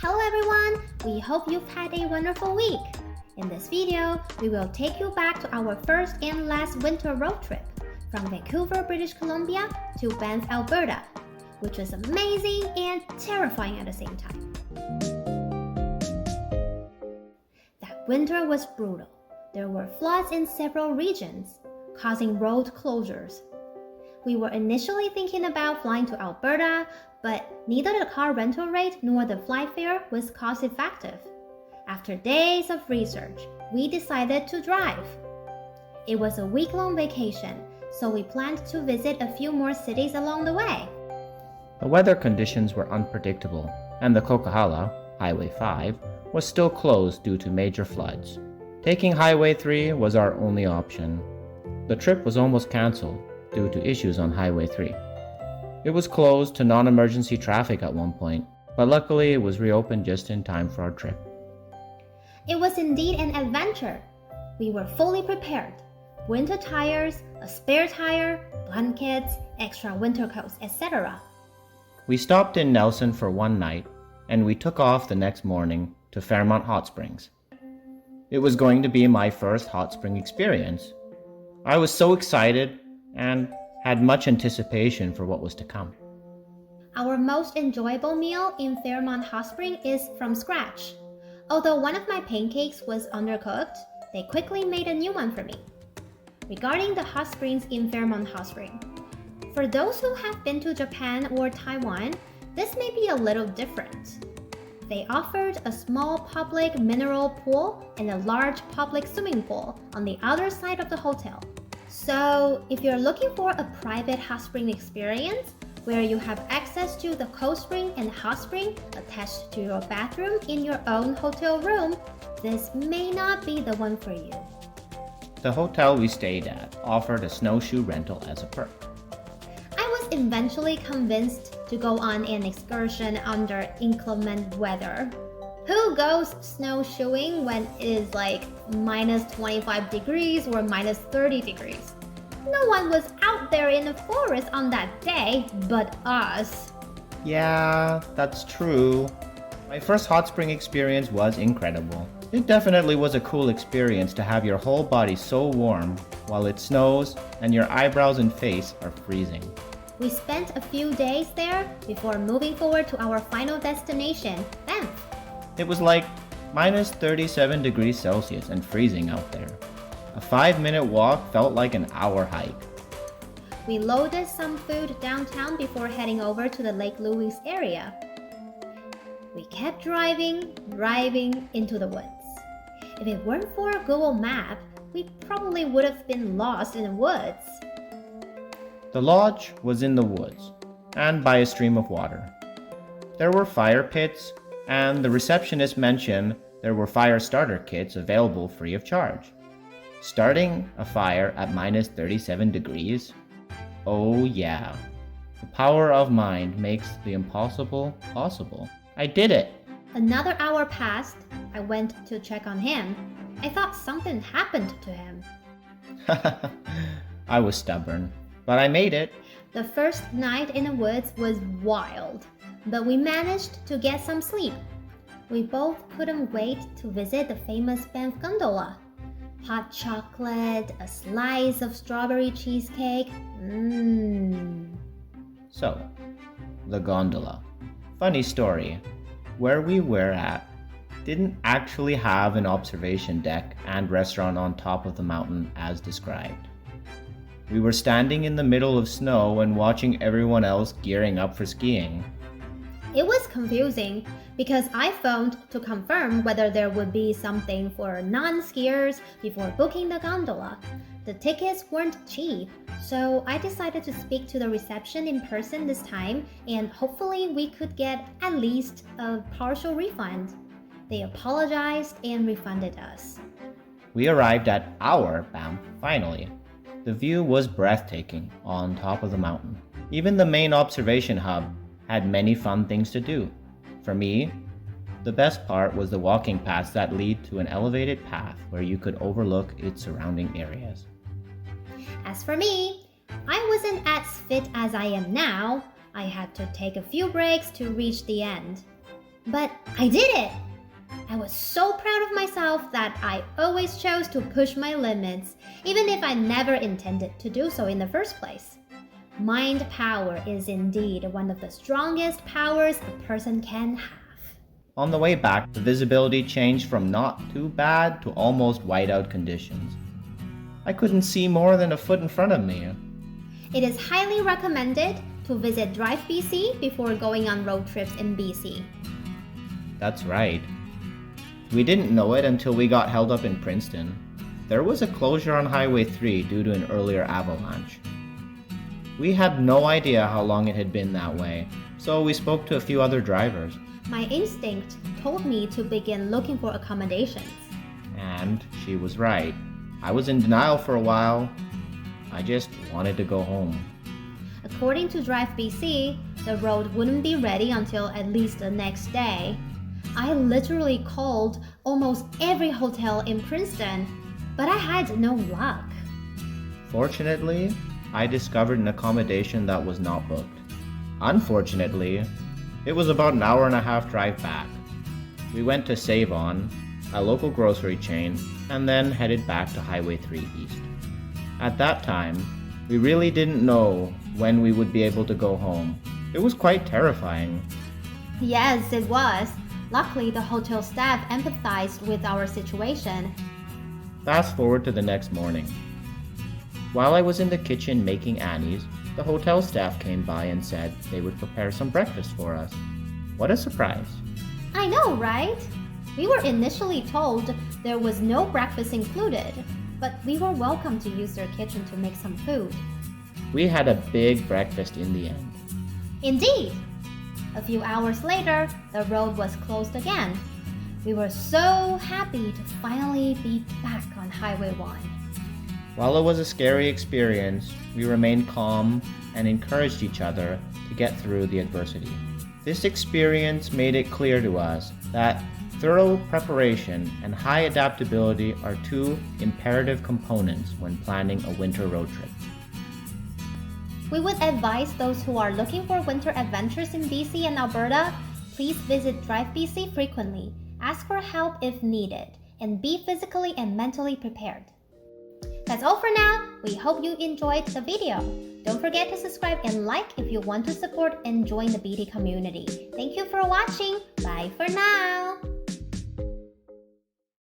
Hello everyone! We hope you've had a wonderful week. In this video, we will take you back to our first and last winter road trip from Vancouver, British Columbia to Banff, Alberta, which was amazing and terrifying at the same time. That winter was brutal. There were floods in several regions, causing road closures. We were initially thinking about flying to Alberta, but neither the car rental rate nor the flight fare was cost-effective. After days of research, we decided to drive. It was a week-long vacation, so we planned to visit a few more cities along the way. The weather conditions were unpredictable, and the Kok'ala, Highway 5, was still closed due to major floods. Taking Highway 3 was our only option. The trip was almost cancelled due to issues on Highway 3. It was closed to non-emergency traffic at one point, but luckily it was reopened just in time for our trip. It was indeed an adventure. We were fully prepared. Winter tires, a spare tire, blankets, extra winter coats, etc. We stopped in Nelson for one night, and we took off the next morning to Fairmont Hot Springs. It was going to be my first hot spring experience. I was so excited and had much anticipation for what was to come. Our most enjoyable meal in Fairmont Hot Spring is from scratch. Although one of my pancakes was undercooked, they quickly made a new one for me. Regarding the hot springs in Fairmont Hot Spring, for those who have been to Japan or Taiwan, this may be a little different. They offered a small public mineral pool and a large public swimming pool on the other side of the hotel. So, if you're looking for a private hot spring experience, where you have access to the cold spring and hot spring attached to your bathroom in your own hotel room, this may not be the one for you. The hotel we stayed at offered a snowshoe rental as a perk. I was eventually convinced to go on an excursion under inclement weather. Who goes snowshoeing when it is like minus 25 degrees or minus 30 degrees? No one was out there in the forest on that day but us. Yeah, that's true. My first hot spring experience was incredible. It definitely was a cool experience to have your whole body so warm while it snows and your eyebrows and face are freezing. We spent a few days there before moving forward to our final destination, Banff. It was like minus 37 degrees Celsius and freezing out there. A 5-minute walk felt like an hour hike. We loaded some food downtown before heading over to the Lake Louise area. We kept driving into the woods. If it weren't for a Google map, we probably would have been lost in the woods. The lodge was in the woods and by a stream of water. There were fire pits, and the receptionist mentioned there were fire starter kits available free of charge. Starting a fire at minus 37 degrees? Oh yeah. The power of mind makes the impossible possible. I did it! Another hour passed. I went to check on him. I thought something happened to him. I was stubborn, but I made it. The first night in the woods was wild, but we managed to get some sleep. We both couldn't wait to visit the famous Banff gondola. Hot chocolate, a slice of strawberry cheesecake. So, the gondola. Funny story. Where we were at didn't actually have an observation deck and restaurant on top of the mountain as described. We were standing in the middle of snow and watching everyone else gearing up for skiing. It was confusing because I phoned to confirm whether there would be something for non-skiers before booking the gondola. The tickets weren't cheap, so I decided to speak to the reception in person this time, and hopefully we could get at least a partial refund. They apologized and refunded us. We arrived at our Banff finally. The view was breathtaking on top of the mountain. Even the main observation hub had many fun things to do. For me, the best part was the walking paths that lead to an elevated path where you could overlook its surrounding areas. As for me, I wasn't as fit as I am now. I had to take a few breaks to reach the end. But I did it! I was so proud of myself that I always chose to push my limits, even if I never intended to do so in the first place. Mind power is indeed one of the strongest powers a person can have. On the way back, the visibility changed from not too bad to almost whiteout conditions. I couldn't see more than a foot in front of me. It is highly recommended to visit DriveBC before going on road trips in BC. That's right. We didn't know it until we got held up in Princeton. There was a closure on Highway 3 due to an earlier avalanche. We had no idea how long it had been that way, so we spoke to a few other drivers. My instinct told me to begin looking for accommodations. And she was right. I was in denial for a while. I just wanted to go home. According to DriveBC, the road wouldn't be ready until at least the next day. I literally called almost every hotel in Princeton, but I had no luck. Fortunately, I discovered an accommodation that was not booked. Unfortunately, it was about an hour and a half drive back. We went to Save On, a local grocery chain, and then headed back to Highway 3 East. At that time, we really didn't know when we would be able to go home. It was quite terrifying. Yes, it was. Luckily, the hotel staff empathized with our situation. Fast forward to the next morning. While I was in the kitchen making Annie's, the hotel staff came by and said they would prepare some breakfast for us. What a surprise. I know, right? We were initially told there was no breakfast included, but we were welcome to use their kitchen to make some food. We had a big breakfast in the end. Indeed! A few hours later, the road was closed again. We were so happy to finally be back on Highway 1. While it was a scary experience, we remained calm and encouraged each other to get through the adversity. This experience made it clear to us that thorough preparation and high adaptability are two imperative components when planning a winter road trip. We would advise those who are looking for winter adventures in BC and Alberta, please visit DriveBC frequently, ask for help if needed, and be physically and mentally prepared. That's all for now. We hope you enjoyed the video. Don't forget to subscribe and like if you want to support and join the BD community. Thank you for watching. Bye for now.